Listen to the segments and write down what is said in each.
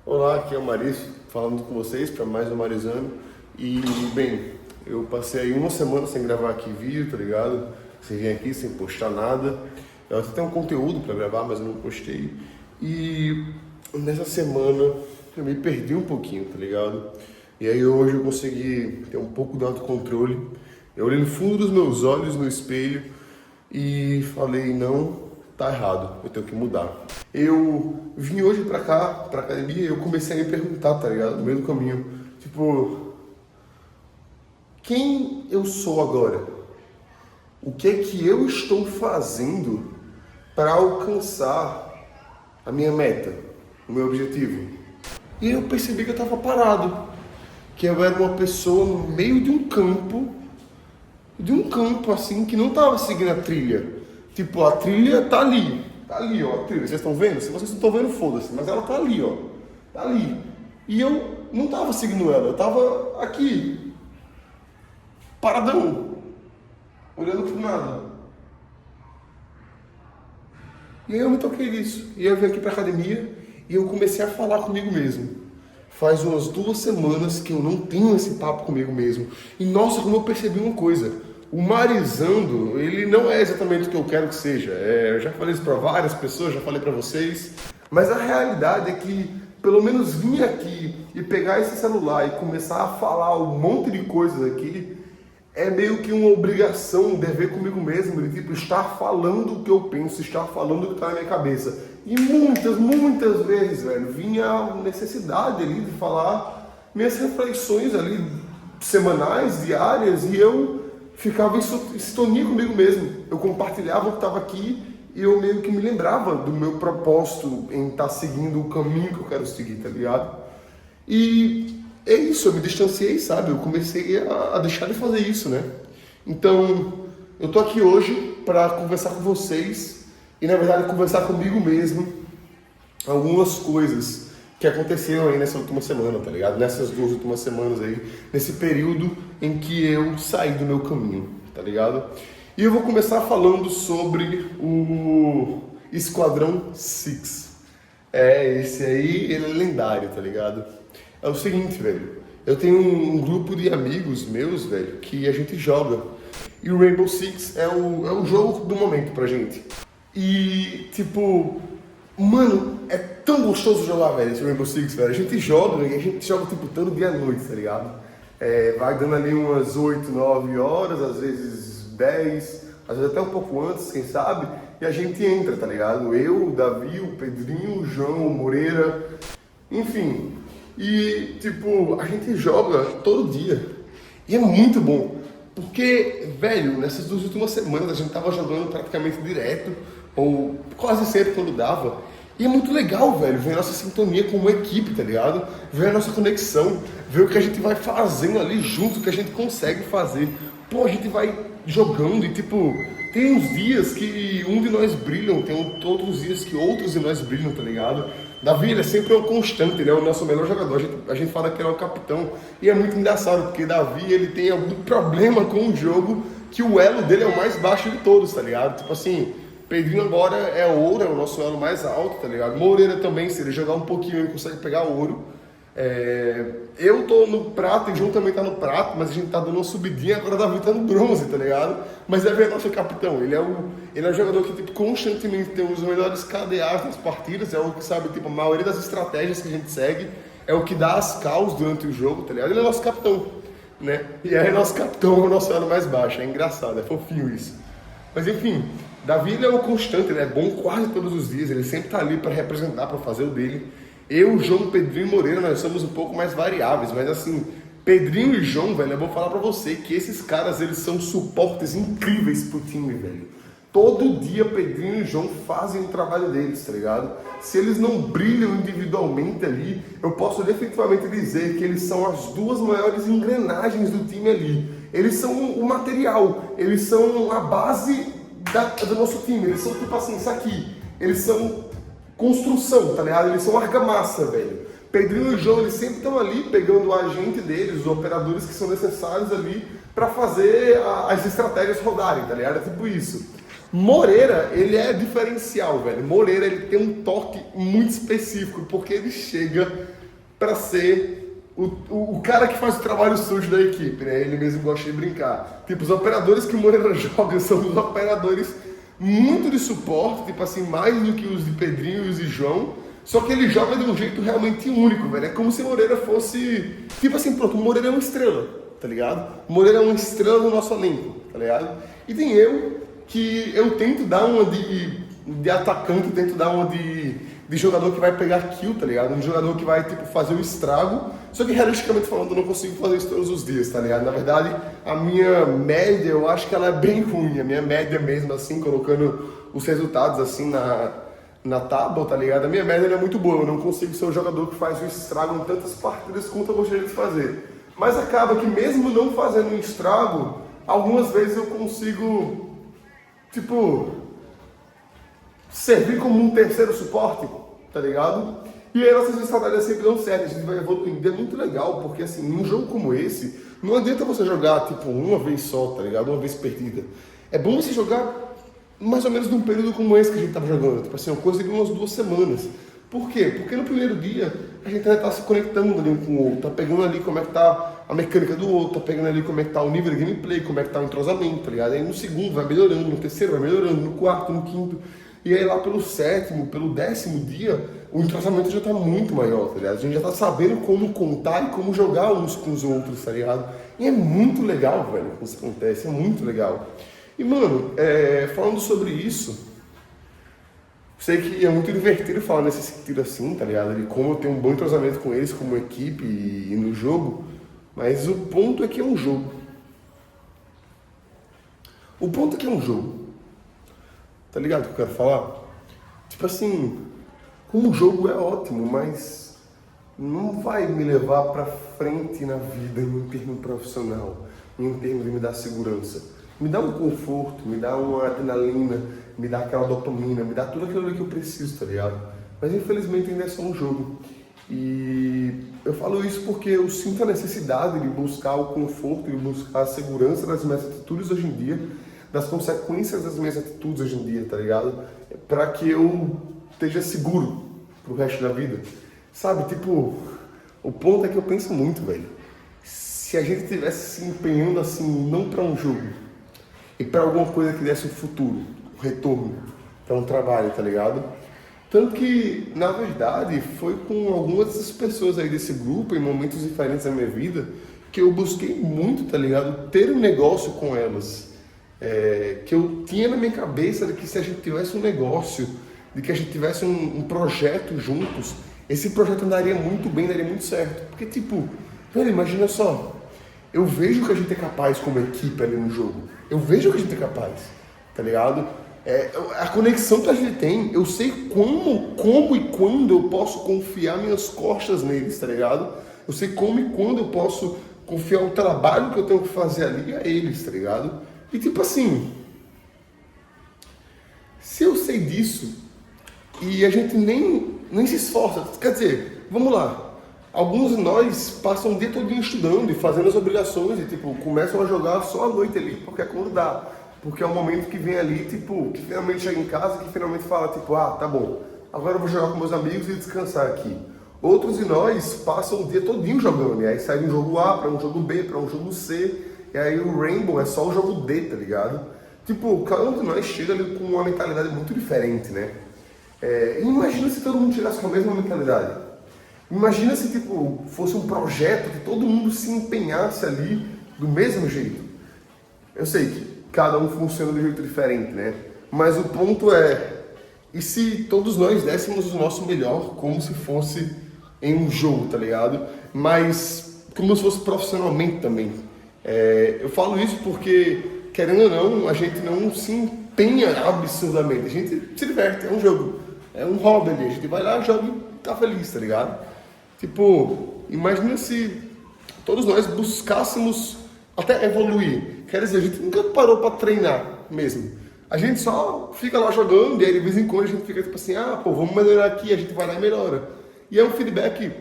Olá, aqui é o Marício, falando com vocês para mais um Marizano. E, bem, eu passei aí uma semana sem gravar aqui vídeo, tá ligado? Sem vir aqui, sem postar nada. Eu até tenho um conteúdo para gravar, mas eu não postei. E nessa semana eu me perdi um pouquinho, tá ligado? E aí hoje eu consegui ter um pouco de autocontrole. Eu olhei no fundo dos meus olhos no espelho e falei, não, tá errado, eu tenho que mudar. Eu vim hoje pra cá, pra academia, e eu comecei a me perguntar, tá ligado? No meio do caminho, tipo, quem eu sou agora? O que é que eu estou fazendo para alcançar a minha meta, o meu objetivo? E eu percebi que eu estava parado, que eu era uma pessoa no meio de um campo assim, que não estava seguindo a trilha. Tipo, a trilha tá ali, ó, a trilha, vocês estão vendo? Se vocês não estão vendo, foda-se, mas ela tá ali, ó, tá ali. E eu não tava seguindo ela, eu tava aqui, paradão, olhando pro nada. E aí eu me toquei disso, e eu vim aqui pra academia e eu comecei a falar comigo mesmo. Faz umas 2 semanas que eu não tenho esse papo comigo mesmo. E nossa, como eu percebi uma coisa. O Marizando, ele não é exatamente o que eu quero que seja. Eu já falei isso para várias pessoas, já falei para vocês. Mas a realidade é que, pelo menos vir aqui e pegar esse celular e começar a falar um monte de coisas aqui, é meio que uma obrigação, um dever comigo mesmo, de tipo, estar falando o que eu penso, estar falando o que está na minha cabeça. E muitas vezes, velho, vinha a necessidade ali de falar minhas reflexões ali, semanais, diárias, e eu ficava em sintonia comigo mesmo. Eu compartilhava o que estava aqui e eu meio que me lembrava do meu propósito em estar seguindo o caminho que eu quero seguir, tá ligado? E é isso, eu me distanciei, sabe? Eu comecei a deixar de fazer isso, né? Então, eu tô aqui hoje para conversar com vocês e, na verdade, conversar comigo mesmo algumas coisas que aconteceram aí nessa última semana, tá ligado? Nessas 2 últimas semanas aí, nesse período em que eu saí do meu caminho, tá ligado? E eu vou começar falando sobre o Esquadrão Six. Esse aí, ele é lendário, tá ligado? É o seguinte, velho, eu tenho um grupo de amigos meus, velho, que a gente joga. E o Rainbow Six é o jogo do momento pra gente. E, tipo, mano, é tão gostoso jogar, velho, esse Rainbow Six, velho. A gente joga, e a gente joga, tipo, todo dia à noite, tá ligado? Vai dando ali umas 8, 9 horas, às vezes 10, às vezes até um pouco antes, quem sabe? E a gente entra, tá ligado? Eu, o Davi, o Pedrinho, o João, o Moreira, enfim. E, tipo, a gente joga todo dia. E é muito bom. Porque, velho, nessas 2 últimas semanas a gente tava jogando praticamente direto, ou quase sempre quando dava. E é muito legal, velho, ver a nossa sintonia como equipe, tá ligado? Ver a nossa conexão, ver o que a gente vai fazendo ali junto, o que a gente consegue fazer. Pô, a gente vai jogando e, tipo, tem uns dias que um de nós brilham, tem outros dias que outros de nós brilham, tá ligado? Davi, ele é sempre um constante, ele é o nosso melhor jogador, a gente fala que ele é o capitão. E é muito engraçado, porque Davi, ele tem algum problema com o jogo, que o elo dele é o mais baixo de todos, tá ligado? Tipo assim, Pedrinho agora é ouro, é o nosso elo mais alto, tá ligado? Moreira também, se ele jogar um pouquinho, ele consegue pegar ouro. Eu tô no prato e o João também tá no prato, mas a gente tá dando uma subidinha, agora o Davi tá no bronze, tá ligado? Mas é nosso capitão, ele é o jogador que tipo, constantemente tem os melhores KDAs nas partidas, é o que sabe tipo, a maioria das estratégias que a gente segue, é o que dá as calls durante o jogo, tá ligado? Ele é nosso capitão, né? E aí nosso capitão é o nosso elo mais baixo, é engraçado, é fofinho isso. Mas enfim, Davi ele é o constante, ele é bom quase todos os dias, ele sempre tá ali para representar, para fazer o dele. Eu, João, Pedrinho e Moreira, nós somos um pouco mais variáveis, mas assim, Pedrinho e João, velho, eu vou falar pra você que esses caras, eles são suportes incríveis pro time, velho. Todo dia Pedrinho e João fazem o trabalho deles, tá ligado? Se eles não brilham individualmente ali, eu posso definitivamente dizer que eles são as duas maiores engrenagens do time ali. Eles são o material, eles são a base do nosso time, eles são tipo assim, isso aqui. Eles são construção, tá ligado? Eles são argamassa, velho. Pedrinho e João, eles sempre estão ali pegando o agente deles, os operadores que são necessários ali para fazer as estratégias rodarem, tá ligado? É tipo isso. Moreira, ele é diferencial, velho. Moreira, ele tem um toque muito específico, porque ele chega para ser o cara que faz o trabalho sujo da equipe, né? Ele mesmo gosta de brincar. Tipo, os operadores que o Moreira joga são os operadores muito de suporte, tipo assim, mais do que os de Pedrinho e os de João, só que ele joga de um jeito realmente único, velho. É como se Moreira fosse, tipo assim, pronto, o Moreira é uma estrela, tá ligado? O Moreira é uma estrela no nosso elenco, tá ligado? E tem que eu tento dar uma de atacante, tento dar uma de jogador que vai pegar kill, tá ligado? Um jogador que vai, tipo, fazer o estrago. Só que, realisticamente falando, eu não consigo fazer isso todos os dias, tá ligado? Na verdade, a minha média, eu acho que ela é bem ruim. A minha média mesmo, assim, colocando os resultados, assim, na tábua, tá ligado? A minha média é muito boa. Eu não consigo ser o jogador que faz o estrago em tantas partidas quanto eu gostaria de fazer. Mas acaba que, mesmo não fazendo um estrago, algumas vezes eu consigo, tipo, servir como um terceiro suporte, tá ligado? E aí nossas estratégias sempre dão certo, a gente vai evoluindo. É muito legal, porque assim, num jogo como esse, não adianta você jogar, tipo, uma vez só, tá ligado? Uma vez perdida. É bom você jogar mais ou menos num período como esse que a gente tava jogando, tipo assim, uma coisa de umas 2 semanas. Por quê? Porque no primeiro dia a gente ainda tá se conectando ali um com o outro, tá pegando ali como é que tá a mecânica do outro, tá pegando ali como é que tá o nível de gameplay, como é que tá o entrosamento, tá ligado? Aí no segundo vai melhorando, no terceiro vai melhorando, no quarto, no quinto. E aí lá pelo 7º, pelo 10º dia, o entrosamento já tá muito maior, tá ligado? A gente já tá sabendo como contar e como jogar uns com os outros, tá ligado? E é muito legal, velho, quando isso acontece, é muito legal. E, mano, falando sobre isso, sei que é muito divertido falar nesse sentido assim, tá ligado? De como eu tenho um bom entrosamento com eles como equipe e no jogo, mas o ponto é que é um jogo. O ponto é que é um jogo. Tá ligado o que eu quero falar? Tipo assim, um jogo é ótimo, mas não vai me levar pra frente na vida em termo profissional, em termos de me dar segurança. Me dá um conforto, me dá uma adrenalina, me dá aquela dopamina, me dá tudo aquilo que eu preciso, tá ligado? Mas infelizmente ainda é só um jogo. E eu falo isso porque eu sinto a necessidade de buscar o conforto e buscar a segurança das minhas atitudes hoje em dia, das consequências das minhas atitudes hoje em dia, tá ligado? Pra que eu esteja seguro pro resto da vida. Sabe, tipo, o ponto é que eu penso muito, velho. Se a gente tivesse se empenhando assim, não pra um jogo, e pra alguma coisa que desse um futuro, um retorno, pra um trabalho, tá ligado? Tanto que, na verdade, foi com algumas dessas pessoas aí desse grupo, em momentos diferentes da minha vida, que eu busquei muito, tá ligado? Ter um negócio com elas. Que eu tinha na minha cabeça de que se a gente tivesse um negócio, de que a gente tivesse um projeto juntos, esse projeto andaria muito bem, daria muito certo. Porque, tipo, velho, imagina só, eu vejo que a gente é capaz como equipe ali no jogo. Eu vejo que a gente é capaz, tá ligado? A conexão que a gente tem, eu sei como e quando eu posso confiar minhas costas neles, tá ligado? Eu sei como e quando eu posso confiar o trabalho que eu tenho que fazer ali a eles, tá ligado? E tipo assim, se eu sei disso e a gente nem se esforça, quer dizer, vamos lá, alguns de nós passam o dia todo estudando e fazendo as obrigações e tipo, começam a jogar só à noite ali, porque é quando dá. Porque é o momento que vem ali, tipo, que finalmente chega em casa, que finalmente fala, tipo, ah, tá bom, agora eu vou jogar com meus amigos e descansar aqui. Outros de nós passam o dia todinho jogando, e aí sai de um jogo A para um jogo B, para um jogo C, e aí o Rainbow é só o jogo D, tá ligado? Tipo, cada um de nós chega ali com uma mentalidade muito diferente, né? Imagina se todo mundo chegasse com a mesma mentalidade. Imagina se, tipo, fosse um projeto que todo mundo se empenhasse ali do mesmo jeito. Eu sei que cada um funciona de um jeito diferente, né? Mas o ponto e se todos nós dessemos o nosso melhor como se fosse em um jogo, tá ligado? Mas como se fosse profissionalmente também. Eu falo isso porque, querendo ou não, a gente não se empenha absurdamente. A gente se diverte, é um jogo. É um hobby ali. A gente vai lá, joga e tá feliz, tá ligado? Tipo, imagina se todos nós buscássemos até evoluir. Quer dizer, a gente nunca parou pra treinar mesmo. A gente só fica lá jogando e aí de vez em quando a gente fica tipo assim, ah, pô, vamos melhorar aqui, a gente vai lá e melhora. E é um feedback,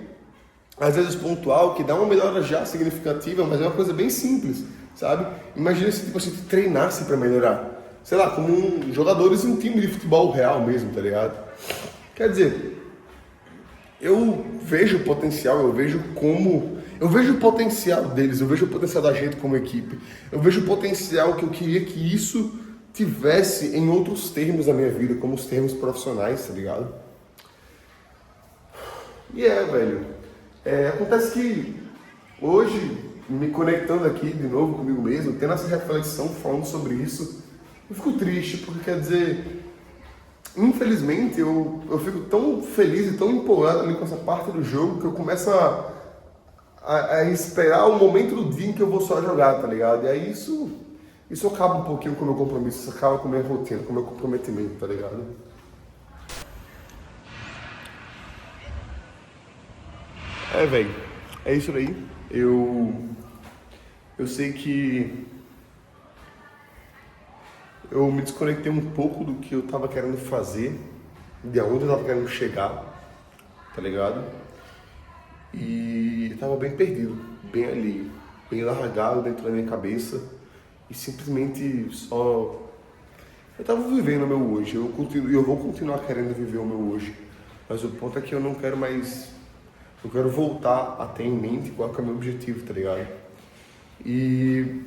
às vezes pontual, que dá uma melhora já significativa, mas é uma coisa bem simples, sabe? Imagina se tipo, a gente treinasse pra melhorar. sei lá, como jogadores em um time de futebol real mesmo, tá ligado? Quer dizer, eu vejo o potencial, eu vejo o potencial deles, eu vejo o potencial da gente como equipe, eu vejo o potencial que eu queria que isso tivesse em outros termos da minha vida, como os termos profissionais, tá ligado? E velho, acontece que hoje, me conectando aqui de novo comigo mesmo, tendo essa reflexão, falando sobre isso, eu fico triste, porque quer dizer, infelizmente eu fico tão feliz e tão empolgado ali com essa parte do jogo que eu começo a esperar o momento do dia em que eu vou só jogar, tá ligado? E aí isso acaba um pouquinho com o meu compromisso, isso acaba com a minha rotina, com o meu comprometimento, tá ligado? Velho, é isso aí. Eu sei que eu me desconectei um pouco do que eu tava querendo fazer, de onde eu tava querendo chegar, tá ligado? E tava bem perdido, bem ali, bem largado dentro da minha cabeça e simplesmente só... Eu tava vivendo o meu hoje, eu vou continuar querendo viver o meu hoje, mas o ponto é que eu não quero mais... Eu quero voltar a ter em mente qual é o meu objetivo, tá ligado? E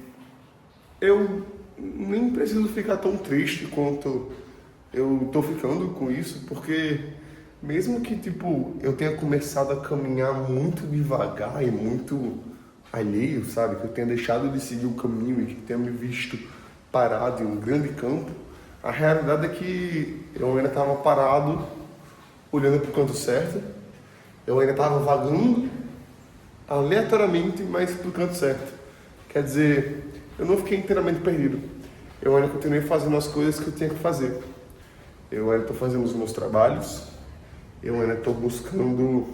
eu nem preciso ficar tão triste quanto eu tô ficando com isso, porque mesmo que, tipo, eu tenha começado a caminhar muito devagar e muito alheio, sabe? Que eu tenha deixado de seguir o caminho e que tenha me visto parado em um grande campo, a realidade é que eu ainda estava parado, olhando para o canto certo, eu ainda estava vagando aleatoriamente, mas para o canto certo. Quer dizer, eu não fiquei inteiramente perdido. Eu ainda continuei fazendo as coisas que eu tinha que fazer. Eu ainda estou fazendo os meus trabalhos, eu ainda estou buscando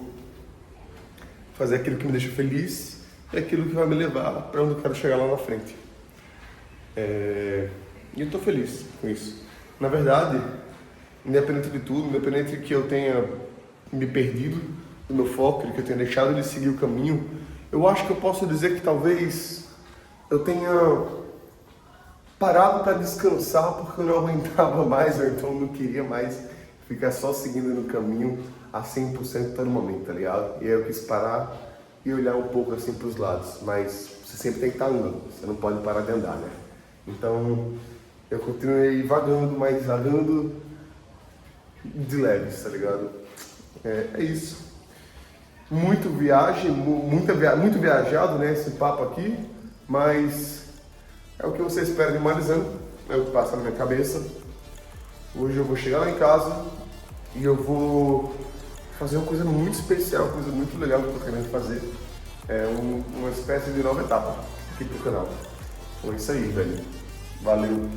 fazer aquilo que me deixa feliz e aquilo que vai me levar para onde eu quero chegar lá na frente. E eu estou feliz com isso. Na verdade, independente de tudo, independente de que eu tenha me perdido do meu foco, de que eu tenha deixado de seguir o caminho, eu acho que eu posso dizer que talvez eu tenha parado para descansar porque eu não aguentava mais, ou então não queria mais ficar só seguindo no caminho a 100% todo momento, tá ligado? E aí eu quis parar e olhar um pouco assim para os lados, mas você sempre tem que estar andando, você não pode parar de andar, né? Então eu continuei vagando, mas vagando de leves, tá ligado? É isso. Muito viajado, né, esse papo aqui, mas é o que você espera de mais ano, é o que passa na minha cabeça. Hoje eu vou chegar lá em casa e eu vou fazer uma coisa muito especial, uma coisa muito legal que eu tô querendo fazer. É uma espécie de nova etapa aqui pro canal. Então é isso aí, velho. Valeu!